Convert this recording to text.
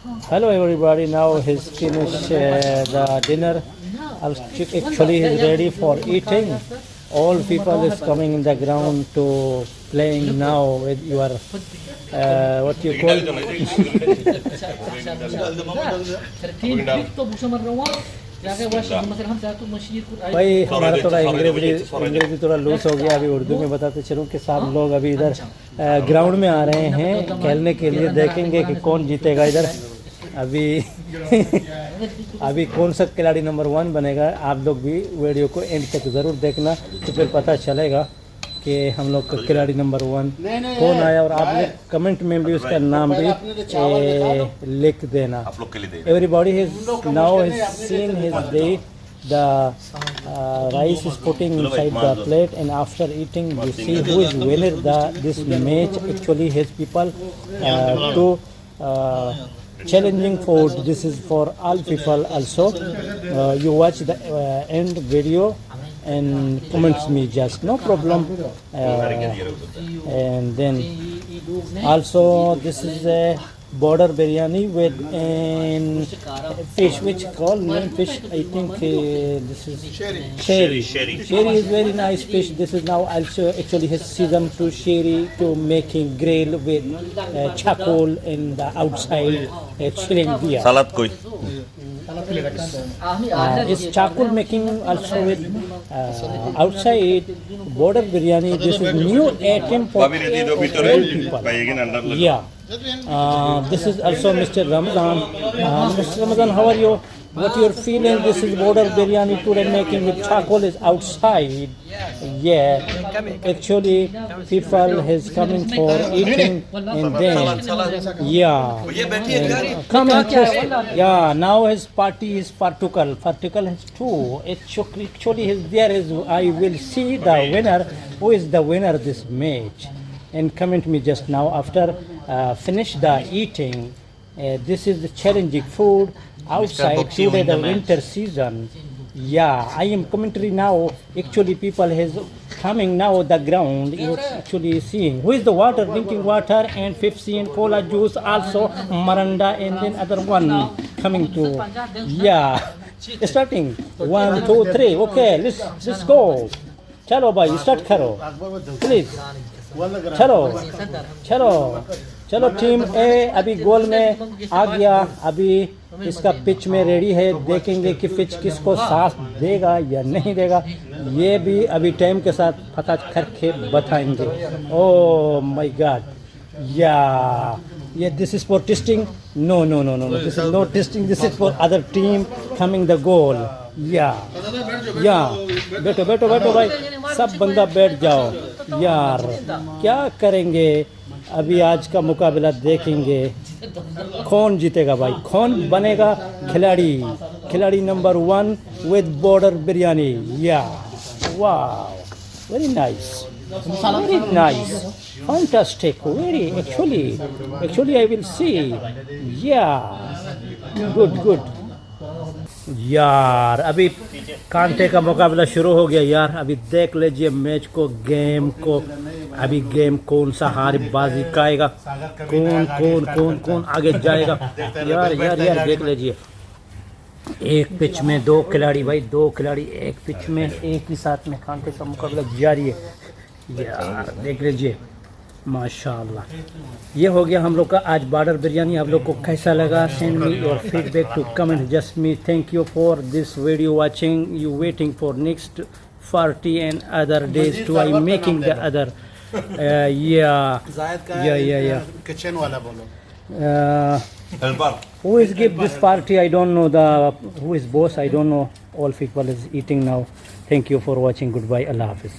Hello everybody, now he's finished the dinner. Actually he's ready for eating. All people is coming in the ground to playing now with your what you call भाई हमारा थोड़ा अंग्रेजी थोड़ा loose हो गया। अभी उर्दू में बताते चलूँ कि सब लोग अभी इधर ग्राउंड में आ रहे हैं खेलने के लिए। देखेंगे कि कौन जीतेगा इधर। अभी अभी कौन सा खिलाड़ी नंबर 1 बनेगा। आप लोग भी वीडियो को एंड तक ज़रूर देखना, तो फिर पता चलेगा कि हम लोग का खिलाड़ी नंबर 1 कौन आया। और आप लोग कमेंट में भी उसका नाम भी लिख देना। Everybody has now has seen his day. The rice is putting inside the plate, and after eating we see who is winner this match. Actually his people to challenging food. This is for all people also. You watch the end video and comments me, just no problem. And then also this is a border biryani with fish, which called name fish. I think this is sherry. Sherry is very nice fish. This is now also actually his season to sherry, to making grill with charcoal in the outside chilling beer. Salad koi. Is charcoal making also with outside border biryani. This is new item for all people. Yeah. This is also Mr. Ramadan. Mr. Ramadan, how are you? What you're feeling? This is border biryani today making with charcoal is outside. Yeah, actually people is coming for eating, and then yeah, come and taste. Yeah, now his party is particle has 2. Actually there is, I will see the winner. Who is the winner this match? And comment me just now after finish the eating. This is the challenging food outside today, the winter season. Yeah, I am commentary now. Actually people is coming now the ground. You're actually seeing who is the water, drinking water, and Pepsi and cola juice also, Miranda, and then other one coming to. Yeah, starting 1 2 3. Okay, let's go. Chalo bhai, start karo please. चलो team ए अभी गोल में आ गया। अभी इसका pitch में ready है। देखेंगे कि पिच किसको साथ देगा या नहीं देगा। ये भी अभी टाइम के साथ पता करके बताएंगे। ओह माय गॉड, या ये this is for testing. No, this is not testing, this is for other team coming the goal. या बैठो भाई, सब बंदा बैठ जाओ। यार क्या करेंगे अभी, आज का मुकाबला देखेंगे कौन जीतेगा भाई, कौन बनेगा खिलाड़ी नंबर 1 विद बॉर्डर बिरयानी। या wow, very nice, fantastic, very actually I will see. Yeah, good. यार अभी कांटे का मुकाबला शुरू हो गया यार। अभी देख लीजिए मैच को, गेम को। अभी गेम कौन सा हार बाजी खाएगा, कौन आगे जाएगा। यार देख लीजिए, एक पिच में 2 खिलाड़ी भाई, 2 खिलाड़ी एक पिच में एक ही साथ में कांटे का मुकाबला जारी है। यार देख लीजिए, माशाल्लाह। ये हो गया हम लोग का आज बॉर्डर बिरयानी। आप लोग को कैसा लगा? Send me your feedback to comment just me. Thank you for this video watching. You waiting for next party and other days to I making the other या किचन वाला बोलो। Who is give this party? I don't know who is boss. I don't know. All people is eating now. Thank you for watching. Goodbye. Allah Hafiz.